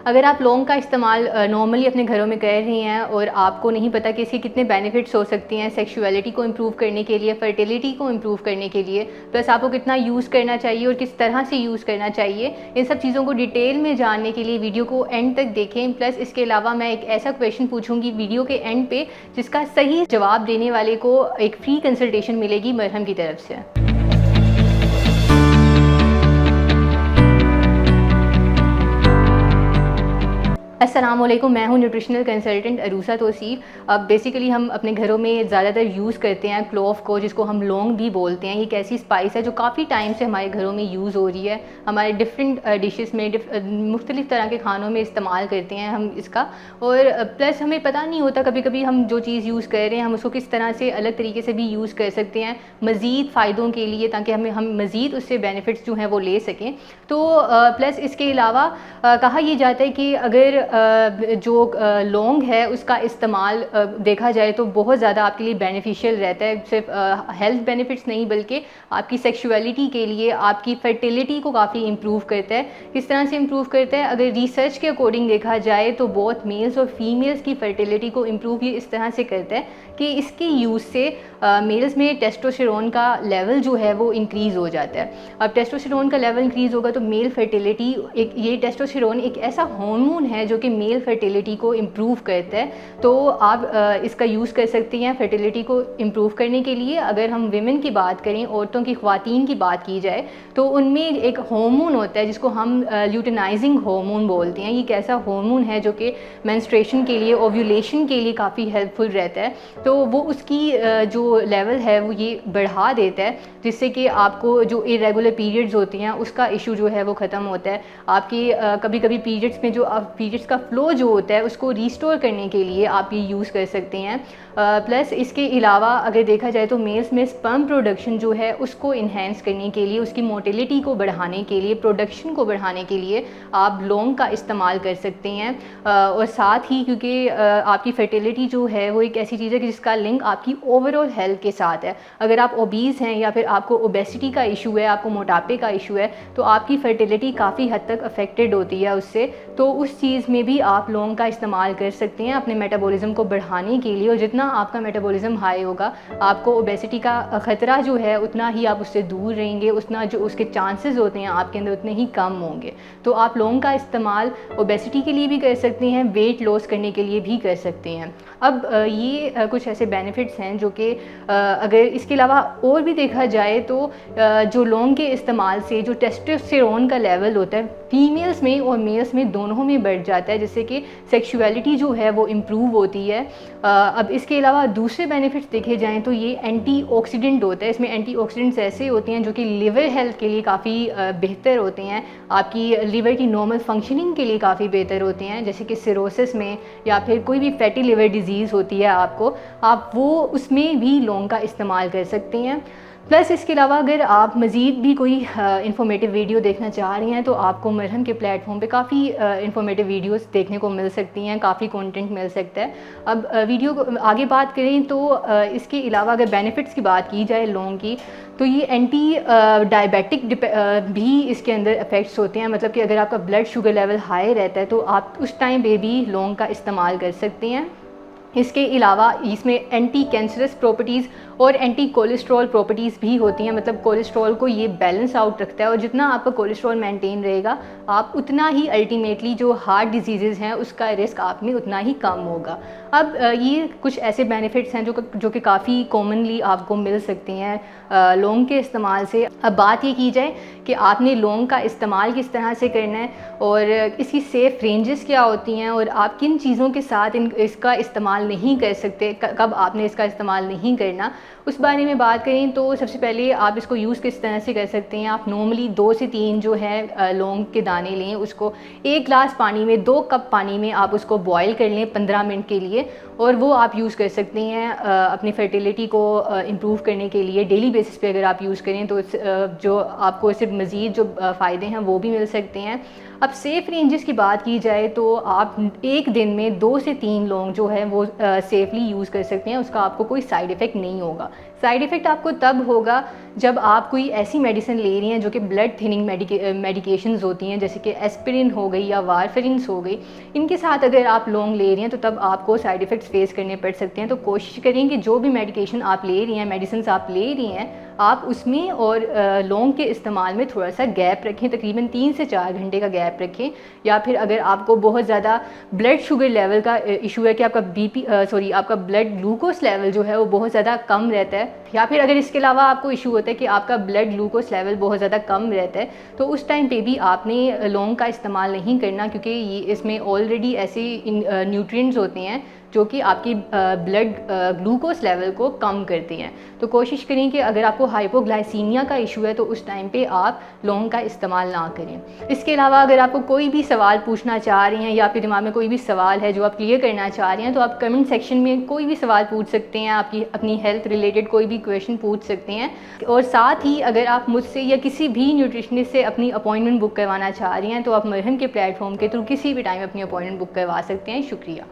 अगर आप लौंग का इस्तेमाल नॉर्मली अपने घरों में कर रही हैं और आपको नहीं पता कि इसके कितने बेनिफिट्स हो सकती हैं सेक्सुअलिटी को इम्प्रूव करने के लिए, फर्टिलिटी को इम्प्रूव करने के लिए, प्लस आपको कितना यूज़ करना चाहिए और किस तरह से यूज़ करना चाहिए, इन सब चीज़ों को डिटेल में जानने के लिए वीडियो को एंड तक देखें। प्लस इसके अलावा मैं एक ऐसा क्वेश्चन पूछूंगी वीडियो के एंड पे जिसका सही जवाब देने वाले को एक फ्री कंसल्टेशन मिलेगी मरहम की तरफ से। अस्सलामुअलैकुम, मैं हूं न्यूट्रिशनल कंसल्टेंट अरूसा तौसीफ। अब बेसिकली हम अपने घरों में ज़्यादातर यूज़ करते हैं क्लोव को, जिसको हम लौंग भी बोलते हैं। ये एक ऐसी स्पाइस है जो काफ़ी टाइम से हमारे घरों में यूज़ हो रही है। हमारे डिफरेंट डिशेस में मुख्तलिफ़ तरह के खानों में इस्तेमाल करते हैं हम इसका। और प्लस हमें पता नहीं होता कभी कभी हम जो चीज़ यूज़ कर रहे हैं हम उसको किस तरह से अलग तरीके से भी यूज़ कर सकते हैं मज़ीद फ़ायदों के लिए, ताकि हम मज़ीद उससे बेनिफिट्स जो हैं वो ले सकें। तो प्लस इसके अलावा कहा यह जाता है कि अगर जो लौंग है उसका इस्तेमाल देखा जाए तो बहुत ज़्यादा आपके लिए बेनिफिशियल रहता है। सिर्फ हेल्थ बेनिफिट्स नहीं बल्कि आपकी सेक्सुअलिटी के लिए, आपकी फर्टिलिटी को काफ़ी इम्प्रूव करता है। किस तरह से इम्प्रूव करता है? अगर रिसर्च के अकॉर्डिंग देखा जाए तो बहुत मेल्स और फीमेल्स की फर्टिलिटी को इम्प्रूव ये इस तरह से करता है कि इसके यूज़ से मेल्स में टेस्टोस्टेरोन का लेवल जो है वो इंक्रीज़ हो जाता है। अब टेस्टोस्टेरोन का लेवल इंक्रीज़ होगा तो मेल फर्टिलिटी, ये टेस्टोस्टेरोन एक ऐसा हार्मोन है जो कि मेल फर्टिलिटी को इम्प्रूव करता है। तो आप इसका यूज़ कर सकती हैं फर्टिलिटी को इम्प्रूव करने के लिए। अगर हम विमेन की बात करें, औरतों की, ख्वातीन की बात की जाए तो उनमें एक हार्मोन होता है जिसको हम ल्यूटिनाइजिंग हार्मोन बोलते हैं। ये एक ऐसा हार्मोन है जो कि मेंस्ट्रुएशन के लिए, ओव्यूलेशन के लिए काफ़ी हेल्पफुल रहता है। तो वो उसकी जो लेवल है वो ये बढ़ा देता है, जिससे कि आपको जो इरेगुलर पीरियड्स होती हैं उसका इशू जो है वो ख़त्म होता है। आपकी कभी कभी पीरियड्स में जो पीरियड्स का फ़्लो जो होता है उसको रिस्टोर करने के लिए आप ये यूज़ कर सकते हैं। प्लस इसके अलावा अगर देखा जाए तो मेल्स में स्पर्म प्रोडक्शन जो है उसको इन्हेंस करने के लिए, उसकी मोटिलिटी को बढ़ाने के लिए, प्रोडक्शन को बढ़ाने के लिए आप लौंग का इस्तेमाल कर सकते हैं। और साथ ही क्योंकि आपकी फर्टिलिटी जो है वो एक ऐसी चीज़ है कि जिसका लिंक आपकी ओवरऑल हेल्थ के साथ है। अगर आप ओबीज़ हैं या फिर आपको ओबेसिटी का इशू है, आपको मोटापे का इशू है, तो आपकी फर्टिलिटी काफ़ी हद तक अफेक्टेड होती है उससे। तो उस चीज़ में भी आप लौंग का इस्तेमाल कर सकते हैं अपने मेटाबॉलिज्म को बढ़ाने के लिए। और जितना आपका मेटाबॉलिज्म हाई होगा, आपको ओबेसिटी का ख़तरा जो है उतना ही आप उससे दूर रहेंगे, उतना जो उसके चांसेस होते हैं आपके अंदर उतने ही कम होंगे। तो आप लौंग का इस्तेमाल ओबेसिटी के लिए भी कर सकते हैं, वेट लॉस करने के लिए भी कर सकते हैं। अब ये कुछ ऐसे बेनिफिट्स हैं जो कि अगर इसके अलावा और भी देखा जाए तो जो लौंग के इस्तेमाल से जो टेस्टोस्टेरोन का लेवल होता है फीमेल्स में और मेल्स में दोनों में बढ़ जाता है, जिससे कि सेक्सुअलिटी जो है वो इम्प्रूव होती है। अब इसके अलावा दूसरे बेनिफिट्स देखे जाएं तो ये एंटीऑक्सीडेंट होता है। इसमें एंटीऑक्सीडेंट्स ऐसे होते हैं जो कि लिवर हेल्थ के लिए काफ़ी बेहतर होते हैं, आपकी लिवर की नॉर्मल फंक्शनिंग के लिए काफ़ी बेहतर होते हैं। जैसे कि सिरोसिस में या फिर कोई भी फैटी लिवर डिजीज़ होती है आपको, आप वो उसमें भी लौंग का इस्तेमाल कर सकते हैं। प्लस इसके अलावा अगर आप मज़ीद भी कोई इन्फॉर्मेटिव वीडियो देखना चाह रही हैं तो आपको मरहम के प्लेटफॉर्म पे काफ़ी इन्फॉर्मेटिव वीडियोस देखने को मिल सकती हैं, काफ़ी कंटेंट मिल सकता है। अब वीडियो को आगे बात करें तो इसके अलावा अगर बेनिफिट्स की बात की जाए लौंग की, तो ये एंटी डायबिटिक भी इसके अंदर इफ़ेक्ट्स होते हैं। मतलब कि अगर आपका ब्लड शुगर लेवल हाई रहता है तो आप उस टाइम पे भी लौंग का इस्तेमाल कर सकते हैं। इसके अलावा इसमें एंटी कैंसरस प्रॉपर्टीज़ और एंटी कोलेस्ट्रॉल प्रॉपर्टीज़ भी होती हैं। मतलब कोलेस्ट्रॉल को ये बैलेंस आउट रखता है और जितना आपका कोलेस्ट्रॉल मेंटेन रहेगा आप उतना ही अल्टीमेटली जो हार्ट डिजीज़ हैं उसका रिस्क आप में उतना ही कम होगा। अब ये कुछ ऐसे बेनिफिट्स हैं जो कि काफ़ी कॉमनली आपको मिल सकती हैं लौंग के इस्तेमाल से। अब बात ये की जाए कि आपने लौंग का इस्तेमाल किस तरह से करना है और इसकी सेफ़ रेंजेस क्या होती हैं और आप किन चीज़ों के साथ इसका इस्तेमाल नहीं कर सकते, कब आपने इसका इस्तेमाल नहीं करना, उस बारे में बात करें तो सबसे पहले आप इसको यूज़ किस तरह से कर सकते हैं। आप नॉर्मली 2 से 3 जो है लौंग के दाने लें, उसको 1 गिलास पानी में 2 कप पानी में आप उसको बॉयल कर लें 15 मिनट के लिए, और वो आप यूज़ कर सकते हैं अपनी फर्टिलिटी को इम्प्रूव करने के लिए। डेली बेसिस पे अगर आप यूज़ करें तो जो आपको इससे मज़ीद जो फ़ायदे हैं वो भी मिल सकते हैं। अब सेफ़ रेंजेस की बात की जाए तो आप एक दिन में 2 से 3 लौंग जो है वो सेफली यूज़ कर सकते हैं, उसका आपको कोई साइड इफ़ेक्ट नहीं होगा। साइड इफ़ेक्ट आपको तब होगा जब आप कोई ऐसी मेडिसिन ले रही हैं जो कि ब्लड थिनिंग मेडिकेशंस होती हैं, जैसे कि एस्पिरिन हो गई या वारफरिन हो गई। इनके साथ अगर आप लौंग ले रही हैं तो तब आपको साइड इफ़ेक्ट्स फेस करने पड़ सकते हैं। तो कोशिश करें कि जो भी मेडिकेशन आप ले रही हैं, मेडिसिन आप ले रही हैं, आप उसमें और लौंग के इस्तेमाल में थोड़ा सा गैप रखें, तकरीबन 3 से 4 घंटे का गैप रखें। या फिर अगर आपको बहुत ज़्यादा ब्लड शुगर लेवल का इशू है कि आपका आपका ब्लड ग्लूकोज लेवल जो है वो बहुत ज़्यादा कम रहता है, या फिर अगर इसके अलावा आपको इशू होता है कि आपका ब्लड ग्लूकोज लेवल बहुत ज़्यादा कम रहता है, तो उस टाइम पे भी आपने लौंग का इस्तेमाल नहीं करना, क्योंकि ये इसमें ऑलरेडी ऐसे न्यूट्रिएंट्स होते हैं जो कि आपकी ब्लड ग्लूकोज लेवल को कम करते हैं। तो कोशिश करें कि अगर आपको हाइपोग्लाइसीमिया का इशू है तो उस टाइम पे आप लौंग का इस्तेमाल ना करें। इसके अलावा अगर आपको कोई भी सवाल पूछना चाह रहे हैं या आपके दिमाग में कोई भी सवाल है जो आप क्लियर करना चाह रहे हैं, तो आप कमेंट सेक्शन में कोई भी सवाल पूछ सकते हैं, आपकी अपनी हेल्थ रिलेटेड कोई भी क्वेश्चन पूछ सकते हैं। और साथ ही अगर आप मुझसे या किसी भी न्यूट्रिशनिस्ट से अपनी अपॉइंटमेंट बुक करवाना चाह रही हैं तो आप मरहम के प्लेटफॉर्म के थ्रू किसी भी टाइम अपनी अपॉइंटमेंट बुक करवा सकते हैं। शुक्रिया।